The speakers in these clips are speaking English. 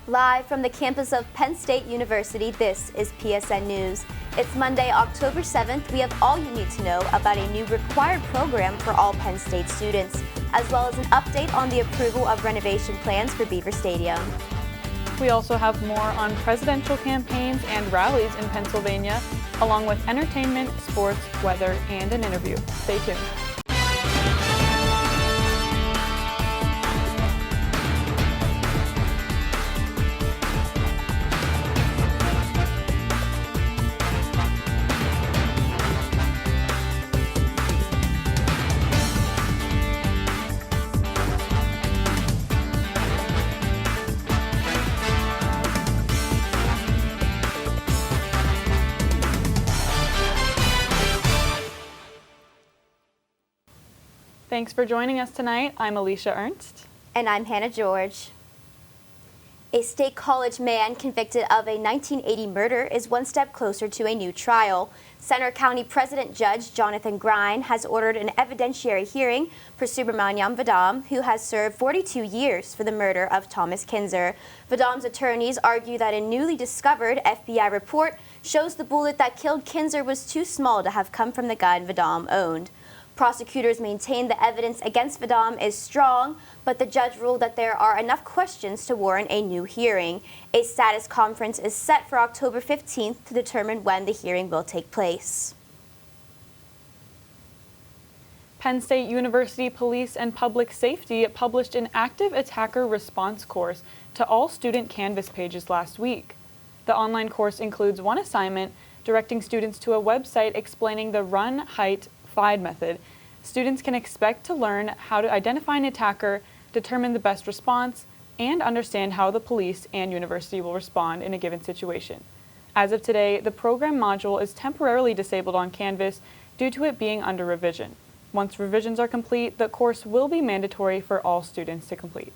Live from the campus of Penn State University, this is PSN News. It's Monday, October 7th. We have all you need to know about a new required program for all Penn State students, as well as an update on the approval of renovation plans for Beaver Stadium. We also have more on presidential campaigns and rallies in Pennsylvania, along with entertainment, sports, weather, and an interview. Stay tuned. Thanks for joining us tonight. I'm Alicia Ernst. And I'm Hannah George. A state college man convicted of a 1980 murder is one step closer to a new trial. Center County President Judge Jonathan Grine has ordered an evidentiary hearing for Subramaniam Vadam, who has served 42 years for the murder of Thomas Kinzer. Vadam's attorneys argue that a newly discovered FBI report shows the bullet that killed Kinzer was too small to have come from the gun Vadam owned. Prosecutors maintain the evidence against Vadam is strong, but the judge ruled that there are enough questions to warrant a new hearing. A status conference is set for October 15th to determine when the hearing will take place. Penn State University Police and Public Safety published an active attacker response course to all student Canvas pages last week. The online course includes one assignment directing students to a website explaining the run, hide, FIDE method. Students can expect to learn how to identify an attacker, determine the best response, and understand how the police and university will respond in a given situation. As of today, the program module is temporarily disabled on Canvas due to it being under revision. Once revisions are complete, the course will be mandatory for all students to complete.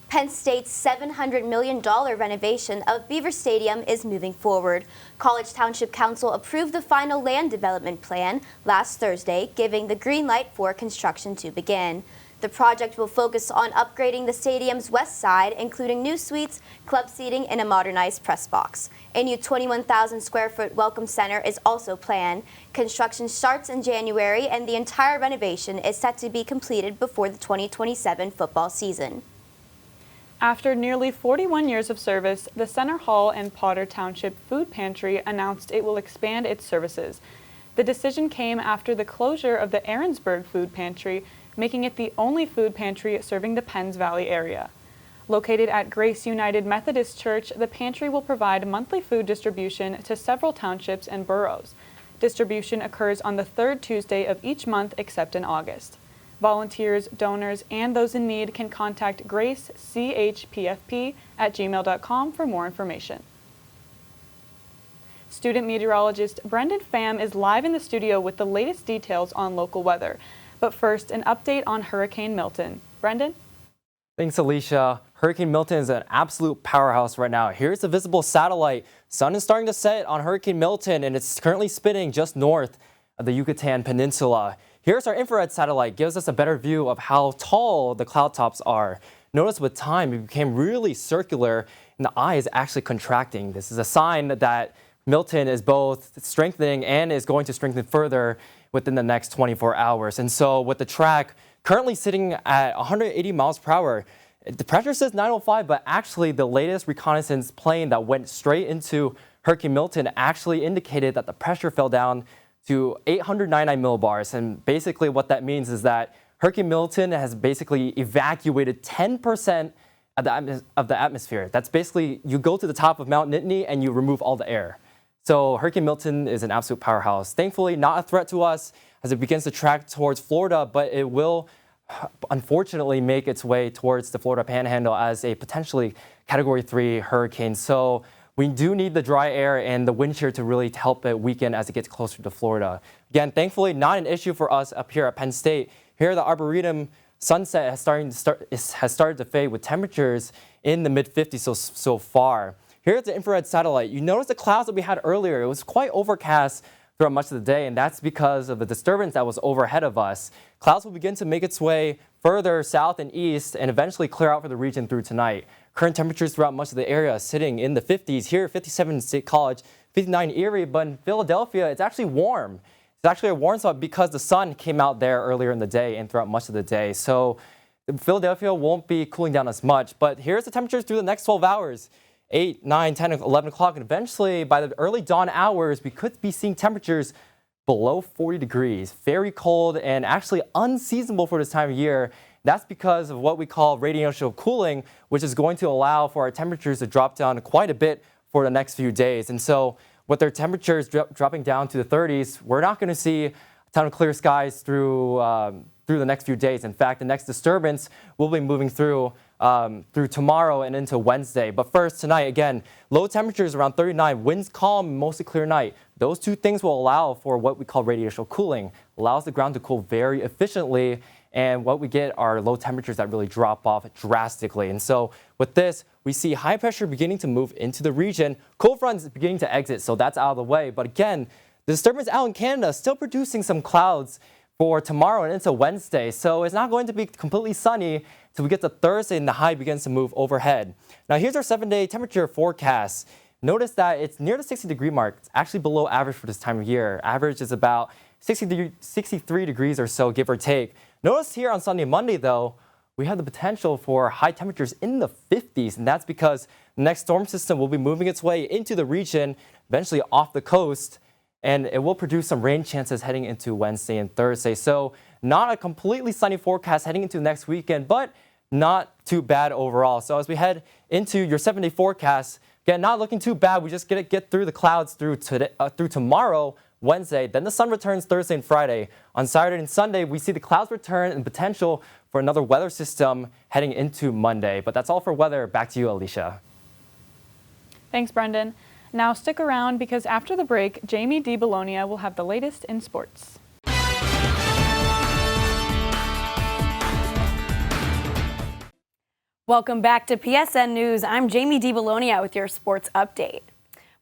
Penn State's $700 million renovation of Beaver Stadium is moving forward. College Township Council approved the final land development plan last Thursday, giving the green light for construction to begin. The project will focus on upgrading the stadium's west side, including new suites, club seating, and a modernized press box. A new 21,000 square foot welcome center is also planned. Construction starts in January, and the entire renovation is set to be completed before the 2027 football season. After nearly 41 years of service, the Center Hall and Potter Township Food Pantry announced it will expand its services. The decision came after the closure of the Aaronsburg Food Pantry, making it the only food pantry serving the Penns Valley area. Located at Grace United Methodist Church, the pantry will provide monthly food distribution to several townships and boroughs. Distribution occurs on the third Tuesday of each month except in August. Volunteers, donors, and those in need can contact gracechpfp@gmail.com for more information. Student meteorologist Brendan Pham is live in the studio with the latest details on local weather. But first, an update on Hurricane Milton. Brendan? Thanks, Alicia. Hurricane Milton is an absolute powerhouse right now. Here's a visible satellite. Sun is starting to set on Hurricane Milton, and it's currently spinning just north of the Yucatan Peninsula. Here's our infrared satellite, gives us a better view of how tall the cloud tops are. Notice with time, it became really circular and the eye is actually contracting. This is a sign that Milton is both strengthening and is going to strengthen further within the next 24 hours. And so with the track currently sitting at 180 miles per hour, the pressure says 905, but actually the latest reconnaissance plane that went straight into Hurricane Milton actually indicated that the pressure fell down to 899 millibars. And basically what that means is that Hurricane Milton has basically evacuated 10% of the atmosphere. That's basically, you go to the top of Mount Nittany and you remove all the air. So Hurricane Milton is an absolute powerhouse. Thankfully, not a threat to us as it begins to track towards Florida, but it will unfortunately make its way towards the Florida Panhandle as a potentially Category 3 hurricane. So we do need the dry air and the wind shear to really help it weaken as it gets closer to Florida. Again, thankfully, not an issue for us up here at Penn State. Here, the Arboretum sunset has started to fade with temperatures in the mid-50s so far. Here's the infrared satellite. You notice the clouds that we had earlier. It was quite overcast throughout much of the day, and that's because of the disturbance that was overhead of us. Clouds will begin to make its way further south and east and eventually clear out for the region through tonight. Current temperatures throughout much of the area sitting in the 50s here, 57 in State College, 59 Erie, but in Philadelphia, it's actually warm. It's actually a warm spot because the sun came out there earlier in the day and throughout much of the day. So Philadelphia won't be cooling down as much, but here's the temperatures through the next 12 hours. 8, 9, 10, 11 o'clock, and eventually by the early dawn hours, we could be seeing temperatures below 40 degrees. Very cold and actually unseasonable for this time of year. That's because of what we call radiational cooling, which is going to allow for our temperatures to drop down quite a bit for the next few days. And so with their temperatures dropping down to the 30s, we're not going to see a ton of clear skies through the next few days. In fact, the next disturbance will be moving through tomorrow and into Wednesday. But first, tonight, again, low temperatures around 39, winds calm, mostly clear night. Those two things will allow for what we call radiational cooling, allows the ground to cool very efficiently, and what we get are low temperatures that really drop off drastically. And so with this, we see high pressure beginning to move into the region. Cold fronts beginning to exit, so that's out of the way. But again, the disturbance out in Canada still producing some clouds for tomorrow and into Wednesday. So it's not going to be completely sunny till we get to Thursday and the high begins to move overhead. Now here's our 7-day temperature forecast. Notice that it's near the 60-degree mark. It's actually below average for this time of year. Average is about 63 degrees or so, give or take. Notice here on Sunday and Monday, though, we have the potential for high temperatures in the 50s, and that's because the next storm system will be moving its way into the region, eventually off the coast, and it will produce some rain chances heading into Wednesday and Thursday. So not a completely sunny forecast heading into next weekend, but not too bad overall. So as we head into your 7-day forecast, again, not looking too bad. We just get through the clouds through tomorrow, Wednesday. Then the sun returns Thursday and Friday. On Saturday and Sunday, we see the clouds return and potential for another weather system heading into Monday. But that's all for weather. Back to you, Alicia. Thanks, Brendan. Now stick around because after the break, Jamie DiBolonia will have the latest in sports. Welcome back to PSN News. I'm Jamie DiBolonia with your sports update.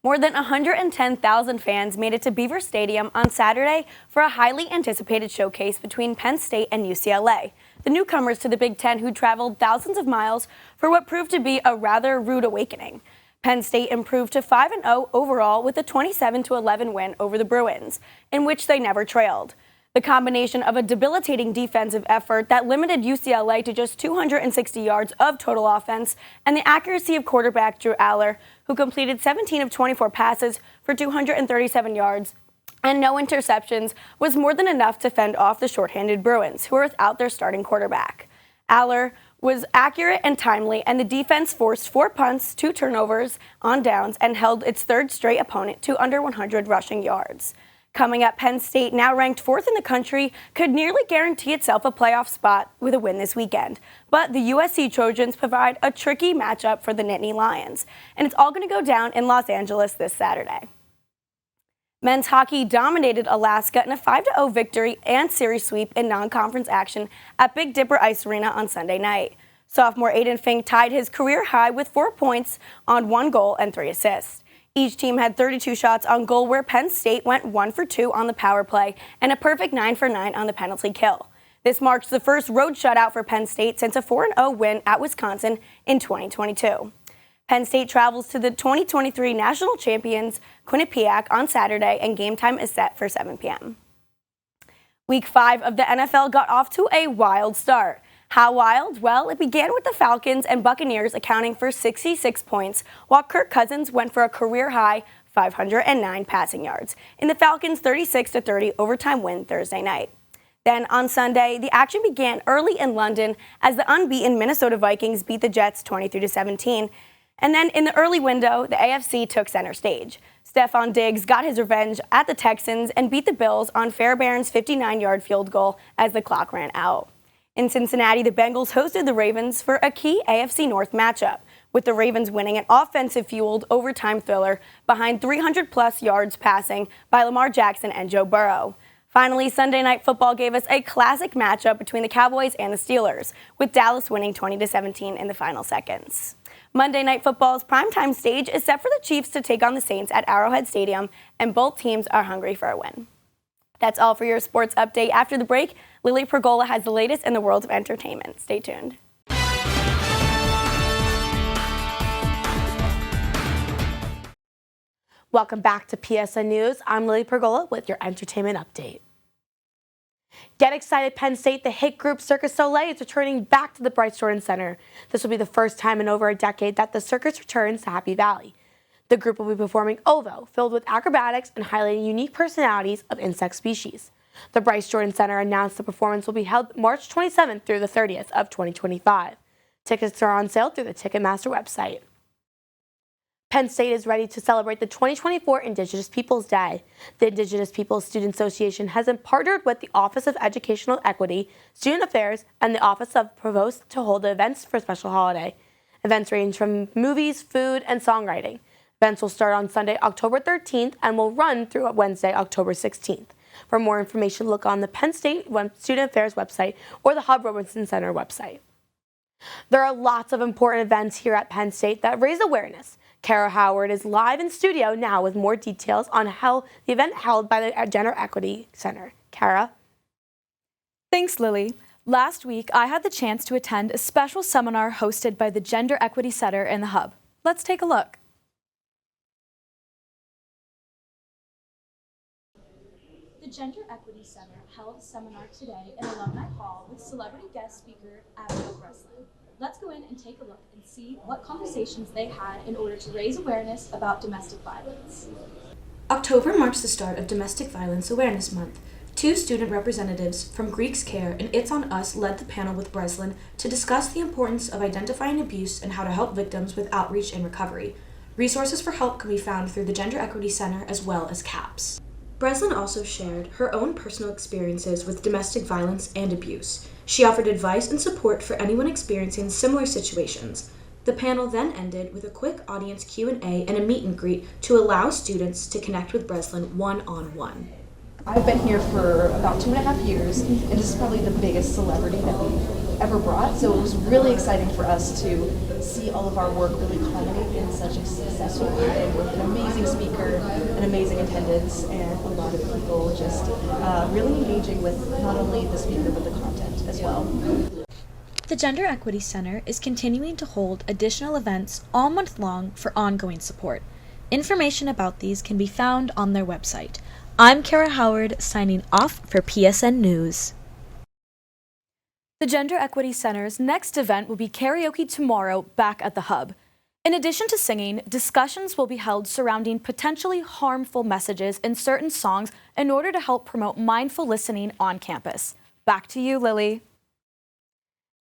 More than 110,000 fans made it to Beaver Stadium on Saturday for a highly anticipated showcase between Penn State and UCLA, the newcomers to the Big Ten who traveled thousands of miles for what proved to be a rather rude awakening. Penn State improved to 5-0 overall with a 27-11 win over the Bruins, in which they never trailed. The combination of a debilitating defensive effort that limited UCLA to just 260 yards of total offense and the accuracy of quarterback Drew Aller, who completed 17 of 24 passes for 237 yards and no interceptions, was more than enough to fend off the shorthanded Bruins, who were without their starting quarterback. Aller was accurate and timely, and the defense forced 4 punts, 2 turnovers on downs, and held its third straight opponent to under 100 rushing yards. Coming up, Penn State, now ranked 4th in the country, could nearly guarantee itself a playoff spot with a win this weekend. But the USC Trojans provide a tricky matchup for the Nittany Lions, and it's all going to go down in Los Angeles this Saturday. Men's hockey dominated Alaska in a 5-0 victory and series sweep in non-conference action at Big Dipper Ice Arena on Sunday night. Sophomore Aiden Fink tied his career high with 4 points on 1 goal and 3 assists. Each team had 32 shots on goal, where Penn State went 1 for 2 on the power play and a perfect 9 for 9 on the penalty kill. This marks the first road shutout for Penn State since a 4-0 win at Wisconsin in 2022. Penn State travels to the 2023 national champions Quinnipiac on Saturday, and game time is set for 7 p.m. Week 5 of the NFL got off to a wild start. How wild? Well, it began with the Falcons and Buccaneers accounting for 66 points, while Kirk Cousins went for a career-high 509 passing yards in the Falcons' 36-30 overtime win Thursday night. Then on Sunday, the action began early in London as the unbeaten Minnesota Vikings beat the Jets 23-17. And then in the early window, the AFC took center stage. Stephon Diggs got his revenge at the Texans and beat the Bills on Fairbairn's 59-yard field goal as the clock ran out. In Cincinnati, the Bengals hosted the Ravens for a key AFC North matchup, with the Ravens winning an offensive-fueled overtime thriller behind 300-plus yards passing by Lamar Jackson and Joe Burrow. Finally, Sunday Night Football gave us a classic matchup between the Cowboys and the Steelers, with Dallas winning 20-17 in the final seconds. Monday Night Football's primetime stage is set for the Chiefs to take on the Saints at Arrowhead Stadium, and both teams are hungry for a win. That's all for your sports update. After the break, Lily Pergola has the latest in the world of entertainment. Stay tuned. Welcome back to PSN News. I'm Lily Pergola with your entertainment update. Get excited, Penn State. The hit group Circus Soleil is returning back to the Bryce Jordan Center. This will be the first time in over a decade that the circus returns to Happy Valley. The group will be performing OVO, filled with acrobatics and highlighting unique personalities of insect species. The Bryce Jordan Center announced the performance will be held March 27th through the 30th of 2025. Tickets are on sale through the Ticketmaster website. Penn State is ready to celebrate the 2024 Indigenous Peoples Day. The Indigenous Peoples Student Association has partnered with the Office of Educational Equity, Student Affairs, and the Office of Provost to hold events for a special holiday. Events range from movies, food, and songwriting. Events will start on Sunday, October 13th, and will run through Wednesday, October 16th. For more information, look on the Penn State Student Affairs website or the Hub Robertson Center website. There are lots of important events here at Penn State that raise awareness. Kara Howard is live in studio now with more details on how the event held by the Gender Equity Center. Kara? Thanks, Lily. Last week, I had the chance to attend a special seminar hosted by the Gender Equity Center in the Hub. Let's take a look. The Gender Equity Center held a seminar today in Alumni Hall with celebrity guest speaker Abigail Breslin. Let's go in and take a look and see what conversations they had in order to raise awareness about domestic violence. October marks the start of Domestic Violence Awareness Month. Two student representatives from Greeks Care and It's On Us led the panel with Breslin to discuss the importance of identifying abuse and how to help victims with outreach and recovery. Resources for help can be found through the Gender Equity Center as well as CAPS. Breslin also shared her own personal experiences with domestic violence and abuse. She offered advice and support for anyone experiencing similar situations. The panel then ended with a quick audience Q&A and a meet and greet to allow students to connect with Breslin one-on-one. I've been here for about 2.5 years, and this is probably the biggest celebrity that we've ever brought, so it was really exciting for us to see all of our work really culminate in such a successful evening with an amazing speaker, an amazing attendance, and a lot of people just really engaging with not only the speaker but the content as well. The Gender Equity Center is continuing to hold additional events all month long for ongoing support. Information about these can be found on their website. I'm Kara Howard, signing off for PSN News. The Gender Equity Center's next event will be karaoke tomorrow back at the Hub. In addition to singing, discussions will be held surrounding potentially harmful messages in certain songs in order to help promote mindful listening on campus. Back to you, Lily.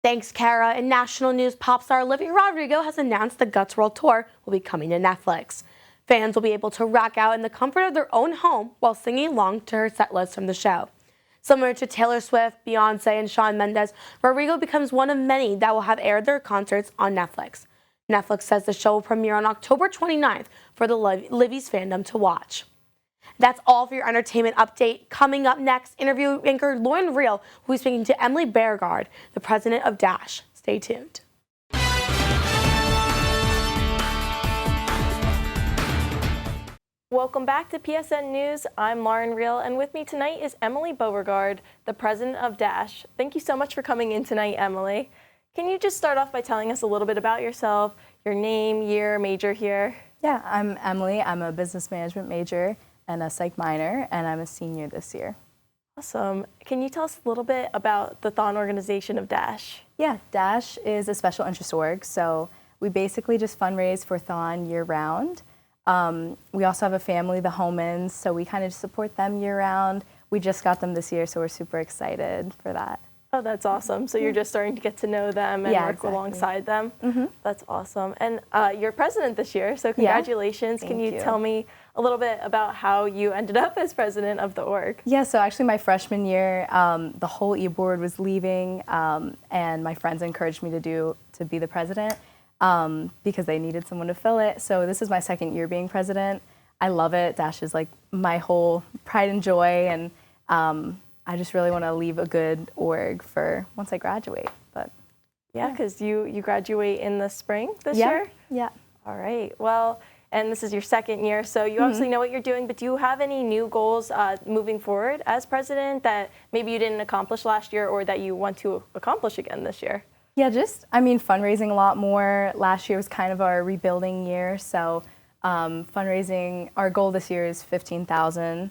Thanks, Kara. In national news, pop star Olivia Rodrigo has announced the Guts World Tour will be coming to Netflix. Fans will be able to rock out in the comfort of their own home while singing along to her set list from the show. Similar to Taylor Swift, Beyonce, and Shawn Mendes, Rodrigo becomes one of many that will have aired their concerts on Netflix. Netflix says the show will premiere on October 29th for the Livy's fandom to watch. That's all for your entertainment update. Coming up next, interview anchor Lauren Reel, who is speaking to Emily Beauregard, the president of Dash. Stay tuned. Welcome back to PSN News. I'm Lauren Reel, and with me tonight is Emily Beauregard, the president of Dash. Thank you so much for coming in tonight, Emily. Can you just start off by telling us a little bit about yourself, your name, year, major here? Yeah, I'm Emily. I'm a business management major and a psych minor, and I'm a senior this year. Awesome. Can you tell us a little bit about the Thon organization of Dash? Yeah, Dash is a special interest org, so we basically just fundraise for Thon year-round. We also have a family, the Homans, so we kind of support them year-round. We just got them this year, so we're super excited for that. Oh, that's awesome. So you're just starting to get to know them and work alongside them. Mm-hmm. That's awesome. And you're president this year, so congratulations. Yeah. Can you tell me a little bit about how you ended up as president of the org? Yeah, so actually my freshman year, the whole e-board was leaving, and my friends encouraged me to be the president because they needed someone to fill it. So this is my second year being president. I love it. Dash is like my whole pride and joy, and I just really want to leave a good org for once I graduate. But yeah, because you graduate in the spring this year? Yeah. All right. Well, and this is your second year, so you obviously know what you're doing, but do you have any new goals moving forward as president that maybe you didn't accomplish last year or that you want to accomplish again this year? Yeah, fundraising a lot more. Last year was kind of our rebuilding year, so fundraising, our goal this year is $15,000.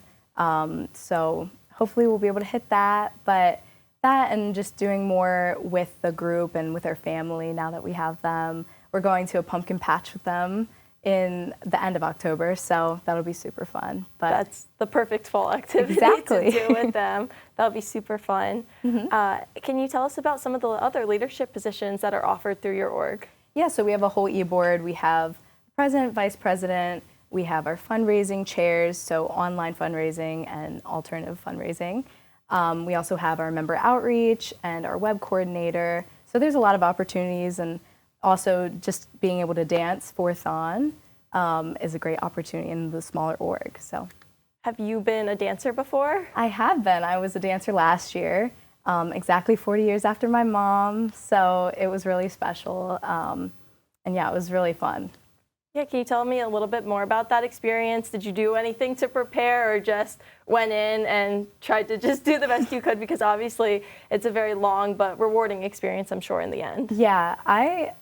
So hopefully we'll be able to hit that, but that and just doing more with the group and with our family now that we have them. We're going to a pumpkin patch with them in the end of October, so that'll be super fun. But that's the perfect fall activity exactly. to do with them. That'll be super fun. Can you tell us about some of the other leadership positions that are offered through your org? Yeah, so we have a whole e-board. We have president, vice president. We have our fundraising chairs, so online fundraising and alternative fundraising. We also have our member outreach and our web coordinator. So there's a lot of opportunities, and also just being able to dance for Thon is a great opportunity in the smaller org. So, have you been a dancer before? I have been. I was a dancer last year, exactly 40 years after my mom. So it was really special, and yeah, it was really fun. Yeah, can you tell me a little bit more about that experience? Did you do anything to prepare or just went in and tried to just do the best you could? Because obviously it's a very long but rewarding experience, I'm sure, in the end. Yeah, I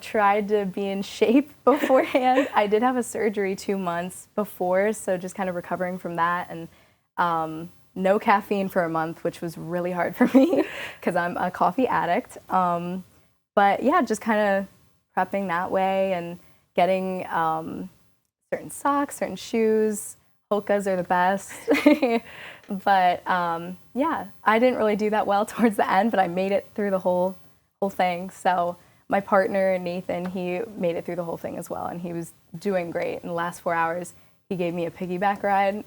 tried to be in shape beforehand. I did have a surgery 2 months before, so just kind of recovering from that, and no caffeine for a month, which was really hard for me because I'm a coffee addict. But yeah, just kind of prepping that way and getting certain socks, certain shoes. Hokas are the best. But yeah, I didn't really do that well towards the end, but I made it through the whole thing. So my partner, Nathan, he made it through the whole thing as well, and he was doing great. In the last 4 hours, he gave me a piggyback ride.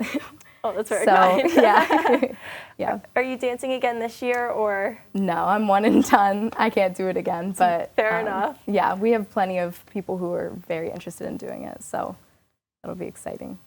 Oh, that's very kind. Yeah. Yeah. Are you dancing again this year, or? No, I'm one and done. I can't do it again, but fair enough. Yeah, we have plenty of people who are very interested in doing it, so it'll be exciting.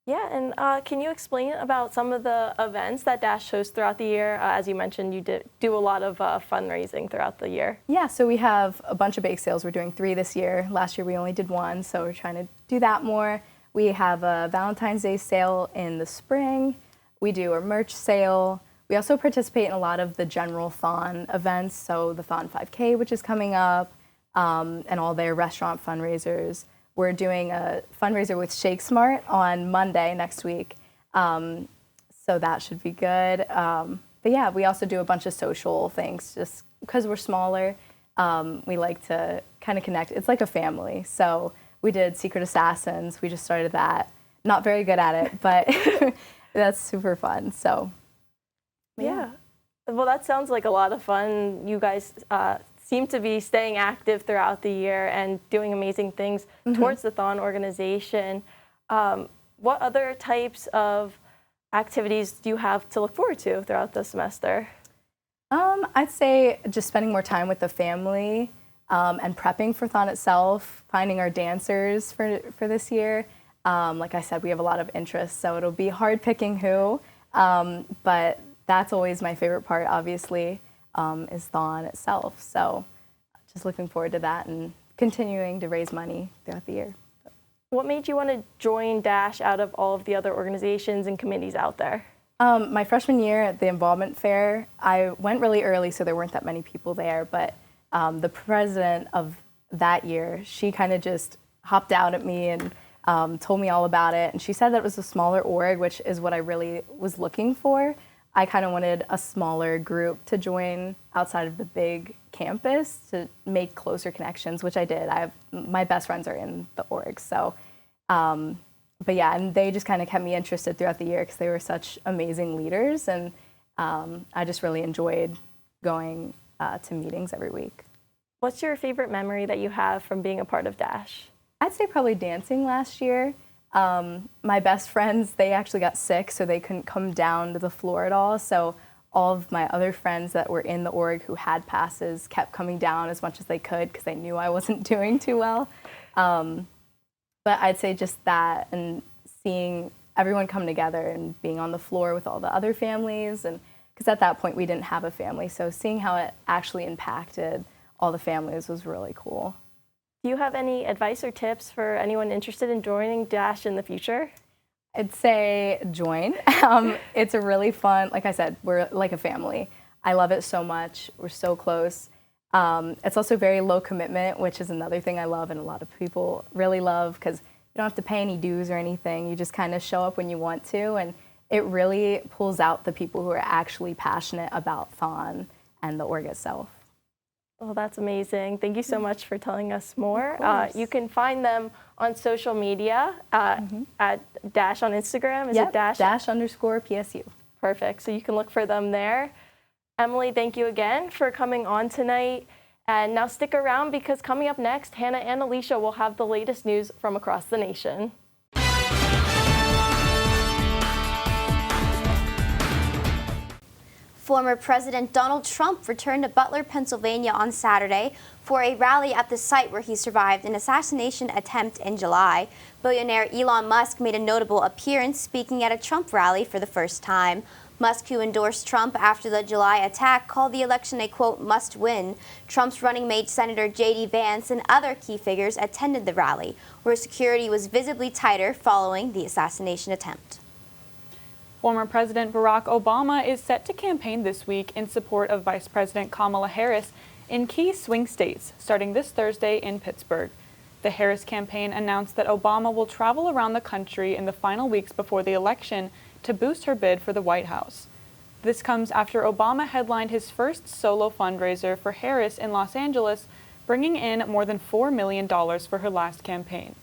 Yeah, and can you explain about some of the events that Dash hosts throughout the year? As you mentioned, you do a lot of fundraising throughout the year. Yeah, so we have a bunch of bake sales. We're doing 3 this year. Last year we only did 1, so we're trying to do that more. We have a Valentine's Day sale in the spring. We do a merch sale. We also participate in a lot of the general Thon events, so the Thon 5K, which is coming up, and all their restaurant fundraisers. We're doing a fundraiser with Shake Smart on Monday next week, so that should be good. But yeah, we also do a bunch of social things just because we're smaller. We like to kind of connect. It's like a family. So we did Secret Assassins. We just started that. Not very good at it, but that's super fun. So yeah. Well, that sounds like a lot of fun. You guys seem to be staying active throughout the year and doing amazing things towards the Thon organization. What other types of activities do you have to look forward to throughout the semester? I'd say just spending more time with the family and prepping for Thon itself, finding our dancers for this year. Like I said, we have a lot of interests, so it'll be hard picking who, but that's always my favorite part, obviously, is Thon itself. So just looking forward to that and continuing to raise money throughout the year. What made you want to join Dash out of all of the other organizations and committees out there? My freshman year at the involvement fair, I went really early, so there weren't that many people there, but the president of that year, she kind of just hopped out at me and told me all about it. And she said that it was a smaller org, which is what I really was looking for. I kind of wanted a smaller group to join outside of the big campus to make closer connections, which I did. My best friends are in the org, so. But yeah, and they just kind of kept me interested throughout the year because they were such amazing leaders, and I just really enjoyed going to meetings every week. What's your favorite memory that you have from being a part of Dash? I'd say probably dancing last year. My best friends, they actually got sick, so they couldn't come down to the floor at all. So all of my other friends that were in the org who had passes kept coming down as much as they could because they knew I wasn't doing too well. But I'd say just that and seeing everyone coming together and being on the floor with all the other families, and because at that point we didn't have a family, so seeing how it actually impacted all the families was really cool. Do you have any advice or tips for anyone interested in joining Dash in the future? I'd say join. It's a really fun, like I said, we're like a family. I love it so much. We're so close. It's also very low commitment, which is another thing I love and a lot of people really love, because you don't have to pay any dues or anything. You just kind of show up when you want to, and it really pulls out the people who are actually passionate about Thon and the org itself. Well, that's amazing. Thank you so much for telling us more. You can find them on social media at Dash on Instagram. Is it Dash? Dash_PSU. Perfect. So you can look for them there. Emily, thank you again for coming on tonight. And now stick around, because coming up next, Hannah and Alicia will have the latest news from across the nation. Former President Donald Trump returned to Butler, Pennsylvania on Saturday for a rally at the site where he survived an assassination attempt in July. Billionaire Elon Musk made a notable appearance speaking at a Trump rally for the first time. Musk, who endorsed Trump after the July attack, called the election a, quote, must win. Trump's running mate Senator J.D. Vance and other key figures attended the rally, where security was visibly tighter following the assassination attempt. Former President Barack Obama is set to campaign this week in support of Vice President Kamala Harris in key swing states, starting this Thursday in Pittsburgh. The Harris campaign announced that Obama will travel around the country in the final weeks before the election to boost her bid for the White House. This comes after Obama headlined his first solo fundraiser for Harris in Los Angeles, bringing in more than $4 million for her last campaign.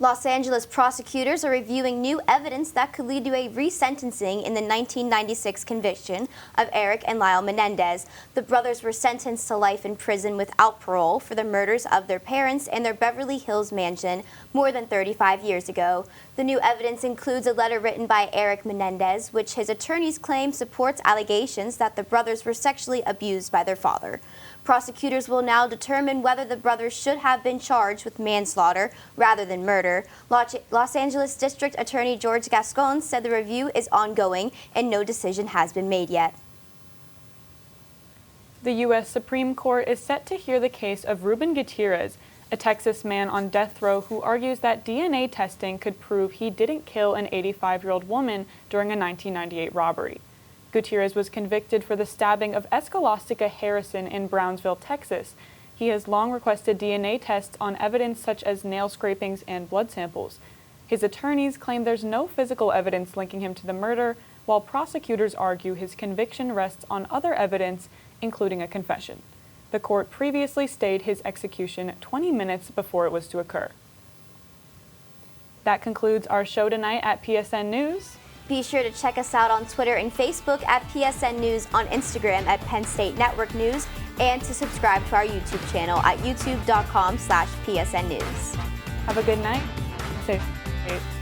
Los Angeles prosecutors are reviewing new evidence that could lead to a resentencing in the 1996 conviction of Eric and Lyle Menendez. The brothers were sentenced to life in prison without parole for the murders of their parents and their Beverly Hills mansion more than 35 years ago. The new evidence includes a letter written by Eric Menendez, which his attorneys claim supports allegations that the brothers were sexually abused by their father. Prosecutors will now determine whether the brothers should have been charged with manslaughter rather than murder. Los Angeles District Attorney George Gascon said the review is ongoing and no decision has been made yet. The U.S. Supreme Court is set to hear the case of Ruben Gutierrez, a Texas man on death row who argues that DNA testing could prove he didn't kill an 85-year-old woman during a 1998 robbery. Gutierrez was convicted for the stabbing of Escolástica Harrison in Brownsville, Texas. He has long requested DNA tests on evidence such as nail scrapings and blood samples. His attorneys claim there's no physical evidence linking him to the murder, while prosecutors argue his conviction rests on other evidence, including a confession. The court previously stayed his execution 20 minutes before it was to occur. That concludes our show tonight at PSN News. Be sure to check us out on Twitter and Facebook at PSN News, on Instagram at Penn State Network News, and to subscribe to our YouTube channel at youtube.com/PSN News. Have a good night. Stay safe.